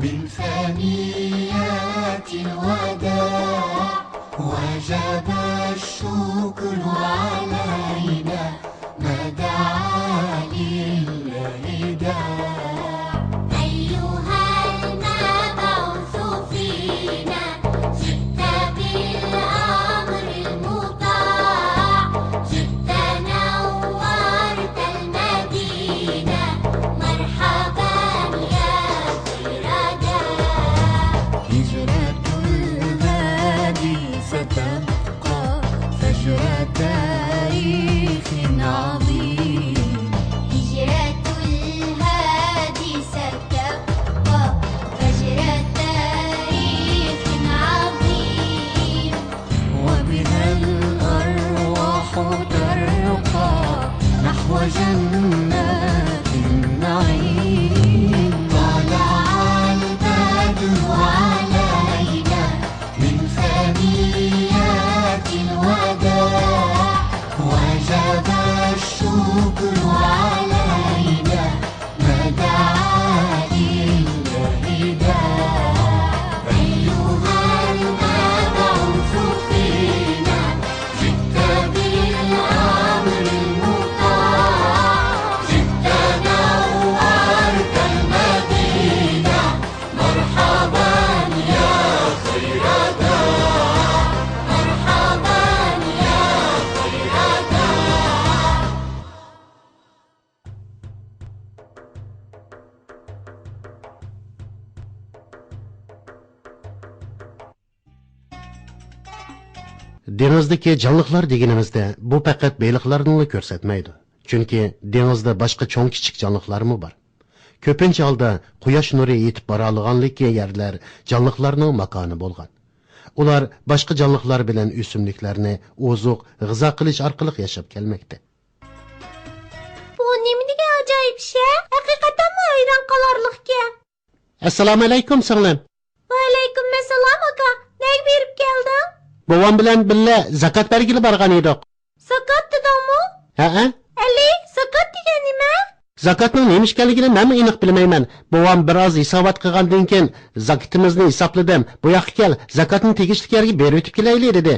من ثنيات الوداع وجب الشكر علينا ما دعا لله داع أيها المبعوث فينا جئت بالأمر المطاع جئت نورت المدينة مرحبا يا خير داع هجرة الهادي ستبقى فجر تاريخ عظيم هجرة الهادي ستبقى فجر تاريخ عظيم وبها الأرواح ترقى نحو جنات النعيم طلع البدر علينا من ثنيات الوداع وجب الشكر علينا ما دعا لله داع أيها المبعوث فينا جئت بالأمر المطاع جئت نورت المدينة مرحبا يا خير داع مرحبا يا خير داع Dengizdagi canlıqlar deganimizda bu faqat beliqlarni ko'rsatmaydi. Chunki dengizda boshqa cho'ng kichik canlıqlarmi bor. Ko'pincha holda quyosh nuri yetib bora olganligi yerlar canlıqlarning makoni bo'lgan. Ular boshqa canlıqlar bilan o'simliklarni ozuq g'izo qilish orqali yashab kelmoqda. Bu nima degan ajoyib şey? Haqiqatan hayron qolarlikka. Assalomu alaykum singlim. Va alaykum assalom aka. Nega berib kelding? Bovam bilan birga zakat bergili borgan edik. Zakat dedingmi? Ha? Ali, zakat degan nima? Zakatning nima ekanligini men aniq bilmayman. Bovam biroz hisobot qilgandan keyin zakatimizni hisobladim. Bu yoqqa kel, zakatni tegishli yerga berib o'tib kelaylik dedi.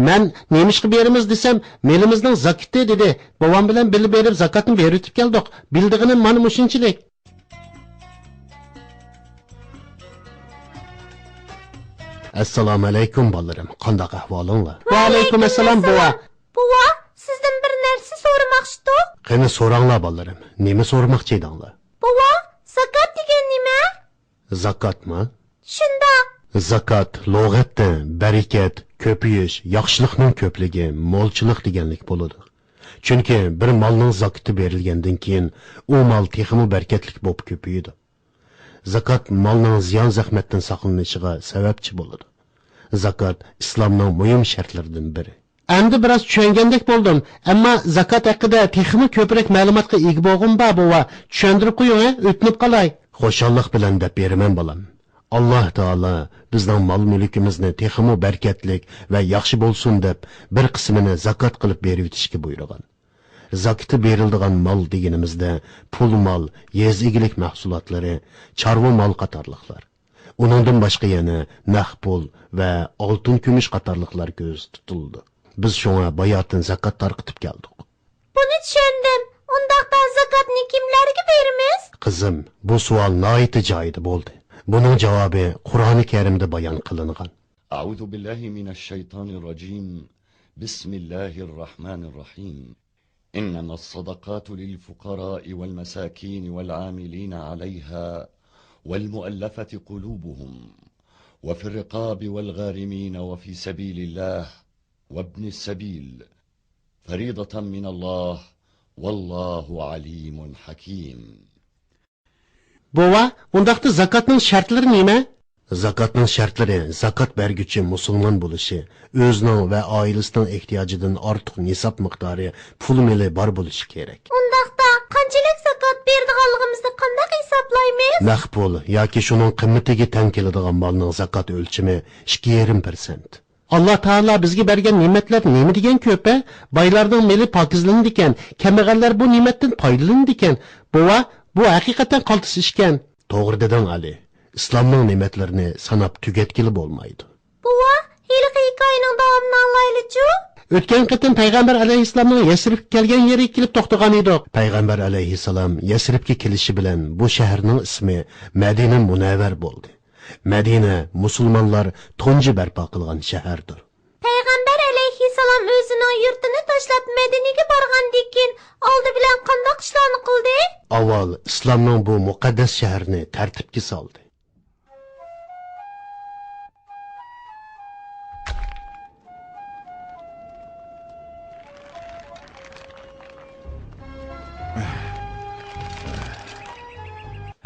Men nima ishga beramiz desam, melimizning zakati dedi. Bovam bilan birga berib zakatni berib o'tib keldik. Bildig'ini mana mushunchalik. Assalomu alaykum bolalarım. Qanday ahvolinglar? Va alaykum assalom bova. Bova, sizdan bir narsa so'ramoqchidik. Qani so'ranglar bolalarım. Nima so'ramoqchi edinglar? Bova, zakat degan nima? Zakatmi? Shundoq. Zakat lug'atda barakat, ko'payish, yaxshilikning ko'pligi, mo'lchilik deganlik bo'ladi. Chunki bir molning zakati berilgandan keyin u mol texmi barakatlik bo'lib ko'payadi. Zakat molning ziyon zahmatdan saqlanishiga sababchi bo'ladi. Zakat islomning muhim shartlaridan biri. Endi biroz tushungandek bo'ldim, ammo zakat haqida texmi ko'proq ma'lumotga ega bo'lg'im bor va tushuntirib qo'ying, o'tnib qolay. Xo'shallik bilan deb beraman bolam. Alloh taolo bizning mol-mulkimizni texmi barakatlik va yaxshi bo'lsin deb bir qismini zakat qilib berib o'tishga buyurgan. Zakati berildigan mol deganimizda pul mol, yez egilik mahsulotlari, chorva mol qatorliqlar. Uningdan boshqa yana naqd pul va oltin kumush qatorliqlar ko'z tutildi. Biz shunga bayotdan zakat tarqitib keldik. Buni tushundim. Undaqda zakatni kimlarga beramiz? Qizim, bu savol noiti joyida bo'ldi. Buning javobi Qur'oni Karimda bayon qilingan. أعوذ بالله من الشيطان الرجيم بسم الله الرحمن الرحيم إنما الصدقات للفقراء والمساكين والعاملين عليها والمؤلفة قلوبهم وفي الرقاب والغارمين وفي سبيل الله وابن السبيل فريضة من الله والله عليم حكيم. Bova, undaqda zakatning shartlari nima? Zakatning shartlari zakat berguchi musulmon bo'lishi, o'zining va oilasining ehtiyojidan ortiq nisob miqdori pul mili bor bo'lishi kerak. Undaqda qanchalik zakat berdiganligimizni qanday hisoblaymiz? Naqd pul yoki shuning qimmatiga teng keladigan molning zakat o'lchami 2,5%. Alloh taolo bizga bergan ne'matlar nima degan ko'p-a? Boylarning meli pokizlandi ekan, kambag'allar bu ne'matdan foydalandi ekan. Bova, bu haqiqatan qaltis ishkan. To'g'ri deding Ali. islomning ne'matlarini sanab tugatkili bo'lmaydi. Buva, hiliqi hikoyaning davomini anglaylik-chu. O'tgan qatim payg'ambar alayhissalomning Yasribga kelgan yeriga kelib to'xtagan edik. Payg'ambar alayhissalom Yasribga kelishi bilan bu shaharning ismi Madina Munavvar bo'ldi. Madina musulmonlar tunji barpo qilgan shahardir. Payg'ambar alayhissalom o'zining yurtini tashlab Madinaga borgandan keyin oldi bilan qanday ishlarni qildi? Avval islomning bu muqaddas shaharni tartibga soldi.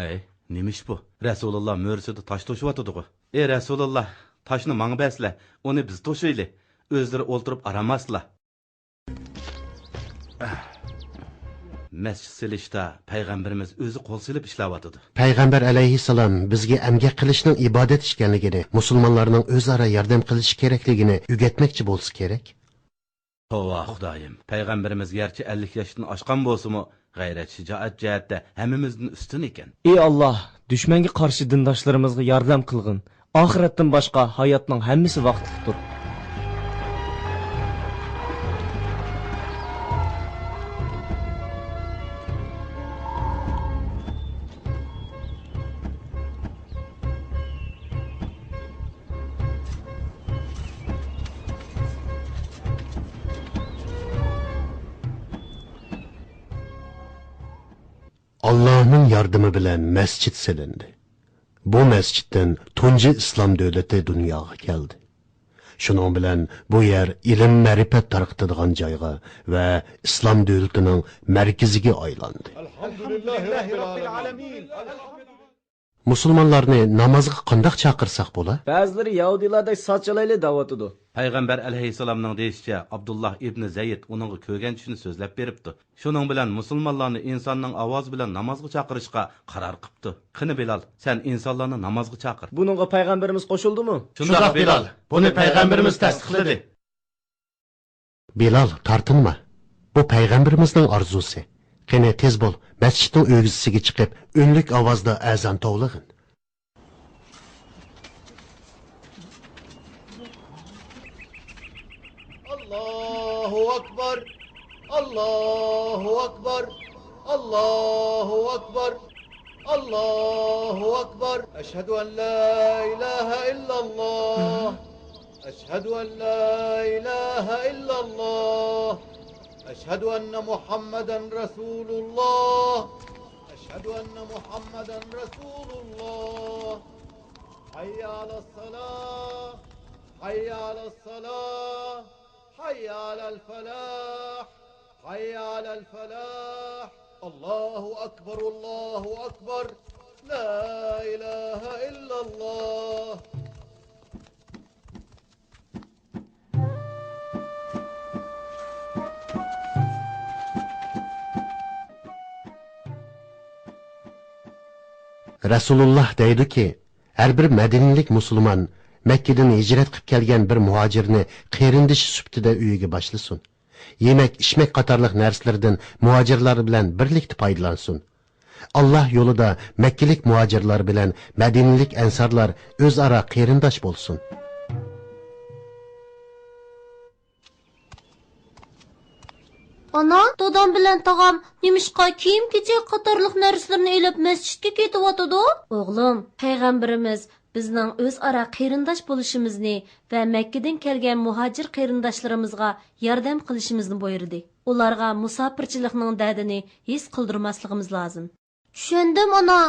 Hey, nemish bu? Rasululloh mo'rsida tosh to'shyotdi-ku. Ey Rasululloh, toshni menga basla, uni biz to'shayli. O'zlari o'ltirib aramaslar. Masjid silishda payg'ambarimiz o'zi qo'l silib ishlayotdi. Payg'ambar alayhissalom bizga amgak qilishning ibodat ekanligini, musulmonlarning o'zaro yordam qilishi kerakligini o'rgatmoqchi bo'lsa kerak. Tova Xudoyim, payg'ambarimiz garchi 50 yoshdan oshgan bo'lsa-mu, g'ayrat, shijoat jihatda hammamizdan ustun ekan. Ey Allah, düşmanga qarshi dindoshlarimizga yordam qilgin. Oxiratdan boshqa hayotning hammasi vaqtlidir. Allah'ın yardımı bilen mescid silindi. Bu mescidden tunji islom davlati dunyoga keldi. Şunun bilen bu yer ilim ma'rifat tarqatadigan joyga va islom davlatining markaziga aylandi. Musulmonlarni namozga qanday chaqirsak bo'la? Ba'zilari Yahudilardek sochalayli da'vatidi. Payg'ambar alayhissalomning deyishicha Abdullah ibn Zayd uningga ko'rgan tushini so'zlab beribdi. Shuning bilan musulmonlarni insonning ovozi bilan namozga chaqirishga qaror qilibdi. Qani Bilal, sen insonlarni namozga chaqir. Buningga payg'ambarimiz qo'shildimi? Shundoq Bilal, buni payg'ambarimiz tasdiqladi. Bilal, tartinma. Bu payg'ambarimizning orzusi. Qani tez bo'l, masjidning o'g'zisiga chiqib, o'nlik ovozda azon tovlig'in. Allahu akbar, Allahu akbar, Allahu akbar, Allahu akbar. Eşhedü en la ilahe illallah. Eşhedü en la ilahe illallah. Eşhedü enne Muhammeden Resulullah. Eşhedü enne Muhammeden Resulullah. Hayya alas salah. Hayya alas salah. Hayya alel felah. Hayya alel felah. Allahu akbar, Allahu akbar. La ilahe illallah. Rasulullah deydi ki, her bir Medinlik Müslüman Mekke'den hicret qilib kelgan bir muhacirni qerindishi sübtida uyiga başlasın. Yemek, içmek qatarlıq narsalardan muhacirlar bilan birlikte paylansın. Allah yolida Mekkelik muhacirlar bilan Medinlik ensarlar o'zaro qerindosh bo'lsin. Ana, dadam bilan tog'am nemishqa kiyim-kechak qatorliq narsalarni elib masjidga ketyotidi? O'g'lim, payg'ambarimiz bizning o'zaro qarindosh bo'lishimizni va Makkadan kelgan muhojir qarindoshlarimizga yordam qilishimizni buyurdi. Ularga musofirchilikning dardini his qildirmasligimiz lozim. Tushundim, ana.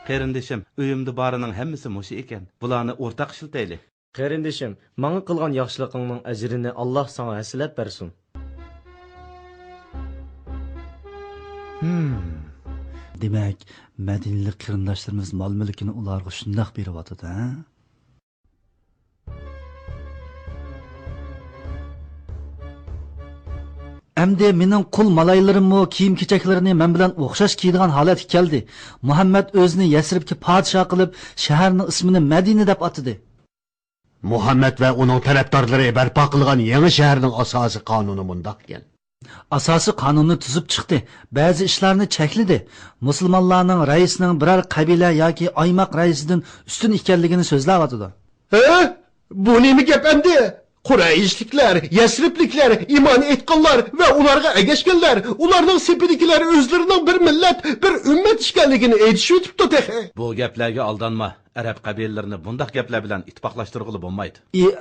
Qarindishim, uyimda barining hammasi mushi ekan. Bularni o'rtaq ishlatayli. Qarindishim, menga qilgan yaxshiligingning ajrini Alloh sana hasilab bersin. Demek Medinlik kırındaşlarımız mal mülkünü ularga şundaq beriyotıdı, ha? Emdi mening qul malaylarimmo kiyim-kechaklarni men bilan o'xshash kiydigan holatga keldi. Muhammad o'zini Yasribga podsho qilib, shaharning ismini Madina deb atadi. Muhammed ve onun taraftarları barpo qilgan yangi shaharning asosi qonuni mundoq ekan. Asosiy qonunni tuzib chiqdi. Ba'zi ishlarni chekladi. Musulmonlarning raisining biror qabila yoki oymoq raisidan ustun ekanligini so'zlayotdi. Bu nima gap endi? Qurayishliklar, Yasribliklar, iymon etganlar va ularga ergashganlar, ularning sepidikilar o'zlarining bir millat, bir ummat ekanligini aytishib o'tibdi tehi. Bu gaplarga aldanma. Arab qabillarini bundaq gaplar bilan ittifoqlashtirg'ili bo'lmaydi.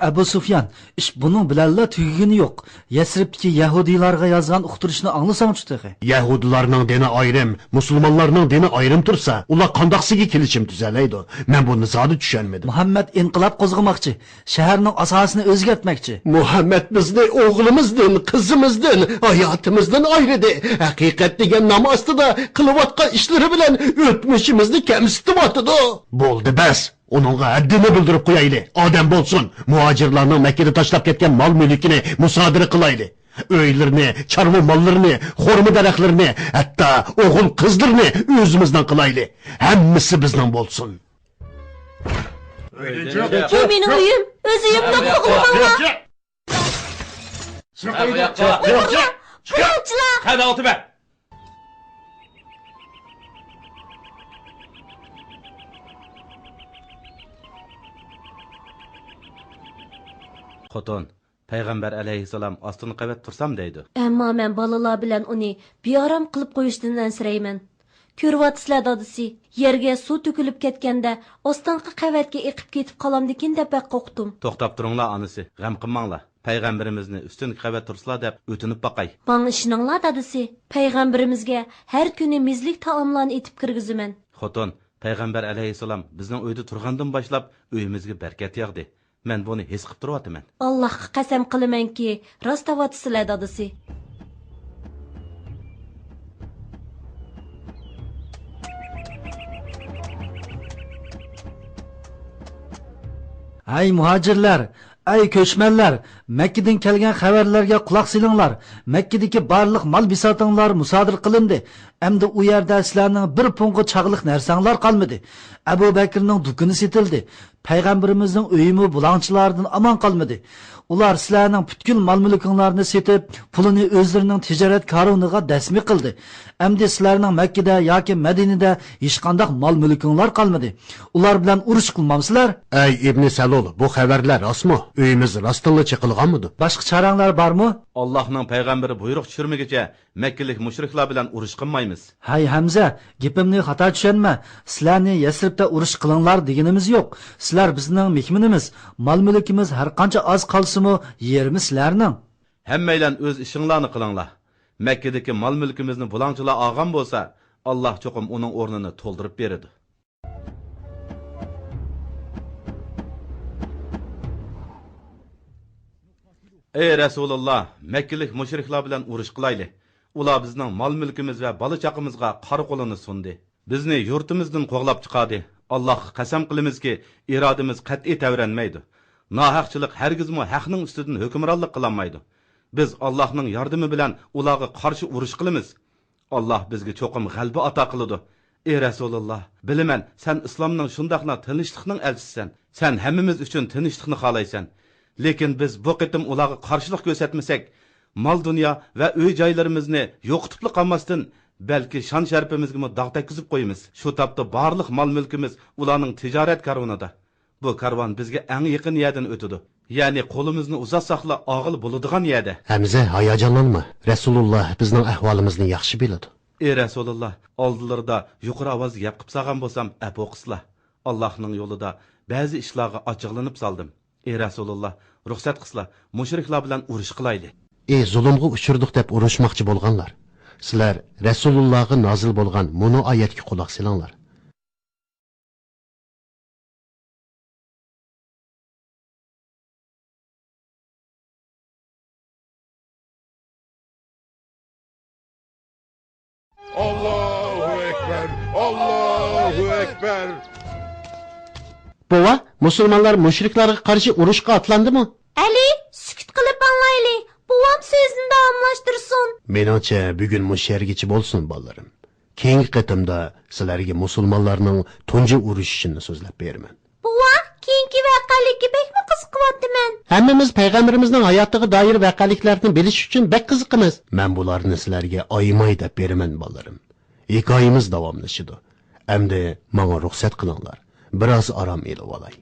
Abu Sufyan, ish buning bilanla tugagani yo'q. Yasribdagi yahudiylarga yozgan uqtirishni anglasang-chi tehi. Yahudilarning dini ayrim, musulmonlarning dini ayrim tursa, ular qandoqsiga kelishim tuzalaydi. Men bu nizoni tushunmadim. Muhammad inqilob qo'zg'amoqchi, shaharning asosini o'zgartmoqchi. Muhammad bizni o'g'limizdan, qizimizdan, hayotimizdan ayridi. Haqiqat degan nom ostida qilayotgan ishlari bilan o'tmishimizni kamsitibotdi. Bo'ldi bas. Onunğa haddini bildirib qo'yayli. Odam bo'lsin. Muhojirlarning Makkada tashlab ketgan mol mulkini musodara qilayli. Uylarini, chorva mollarini, xurmo daraxtlarini, hatto o'g'il qizlarni o'zimizdan qilayli. Hammasi bizning bo'lsin. Bu mening uyim. O'z uyimni qo'g'lama. Qilchilar. Qani o'tib. Xotin, Payg'ambar alayhissalom ostini qavat tursam deydi. Ammo men balalar bilan uni beorom qilib qo'yishdan ansirayman. Ko'rvatsizlar dadisi, yerga suv to'kilib ketganda ostinqi qavatga eqib ketib qolamdikin deb qo'rqdim. To'xtab turinglar onasi, g'am qilmanglar. Payg'ambarimizni ustunki qavat turslar deb o'tinib baqay. Bana ishoninglar dadisi, payg'ambarimizga har kuni mizlik taomlarni etib kirgizaman. Xotin, Payg'ambar alayhissalom bizning uyda turgandan boshlab uyimizga barkat yog'di. Men buni his qilib turyapman. Allohga qasam qilamanki, rostavotsizlar dadisi. Ay muhojirlar, ay ko'chmanlar, Makkadan kelgan xabarlarga quloq solinglar. Makkadagi barliq mol bisotinglar musodir qilindi. Endi u yerda sizlarning bir punqi chaqliq narsanglar qolmadi. Abu Bakrning dukini setildi. Payg'ambarimizning uyimi bulangchilardan aman qolmadi. Ular sizlarning butkul mol-mulkinglarni setib, pulini o'zlarining tijorat karvoniga dasmi qildi. Endi sizlarning Makkada yoki Madinada hech qanday mol-mulkinglar qolmadi. Ular bilan urush qilmamsizlar? Ey Ibn Salul, bu xabarlar rostmi? Uyimiz rostilla chiqilganmidi? Boshqa charanglar bormi? Allohning payg'ambari buyruq tushirmaguncha Makkalik mushriklar bilan urush qilmaymiz. Hay Hamza, gapimni xato tushunma. Sizlarni Yasribda urush qilinglar deganimiz yo'q. Sizlar bizning mehmonimiz. Mol-mulkimiz har qancha oz qolsa-mu, yerimiz sizlarning. Hammanglar o'z ishinglarni qilinglar. Makkadagi mol-mulkimizni bulangchilar olgan bo'lsa, Alloh cho'qim uning o'rnini to'ldirib beradi. Ey Rasululloh, Makkalik mushriklar bilan urush qilayli. Ular bizning mol-mulkimiz va bola-chaqamizga qora qo'lini sundi. Bizni yurtimizdan qo'g'lab chiqadi. Allohga qasam qilamizki, irodamiz qat'iy tavranmaydi. Nohaqchilik hargizmi haqning ustidan hukmronlik qilolmaydi. Biz Allohning yordami bilan ularga qarshi urush qilamiz. Alloh bizga cho'qim g'alaba ato qiladi. Ey Rasululloh, bilaman, sen islomning shundaqla tinchlikning elchisisan. Sen hammamiz uchun tinchlikni xohlaysan. Lekin biz bu qitim ularga qarshilik ko'rsatmasak, mol dunyo va uy joylarimizni yo'qotib qolmasdan, balki shon sharafimizga dog' tekkizib qo'yamiz. Shu topda barliq mol-mulkimiz ularning tijorat karvonida. Bu karvon bizga eng yaqin yerdan o'tadi. Ya'ni qo'limizni uzatsak-la og'il bo'ladigan yerda. Hamza, hayajonlanma. Rasululloh bizning ahvolimizni yaxshi biladi. Ey Rasululloh, oldilarda yuqori ovoz gap qilib salgan bo'lsam, afo qilsizlar. Allohning yo'lida ba'zi ishlarga ochiqlanib saldim. Ey Rasululloh, ruxsat qilsizlar, mushriklar bilan urush qilayli. Ey zulmga uchirdik deb urushmoqchi bo'lganlar. Sizlar Rasulullohga nozil bo'lgan mono oyatga quloq solinglar. Allahu Ekber, Allahu Ekber. Bova, musulmonlar mushriklarga qarshi urushga atlandimi? Ali, sukut qilib anglayli. Buvam so'zni davomlashtirsin. Meningcha, bugun mushargichi bo'lsin bolalarim. Keyingi qatimda sizlarga musulmonlarning tunji urushishini so'zlab beraman. Buva, keyingi Bugünkü vaqalikka bekmi qiziqyaptiman. Hammamiz payg'ambarimizning hayotiga doir voqeliklarni bilish uchun bek qiziqamiz. Men bularni sizlarga oymay deb beraman bolalarim. Hikoyamiz davomlashadi. Endi menga ruxsat qilinglar. Biroz orom elib olay.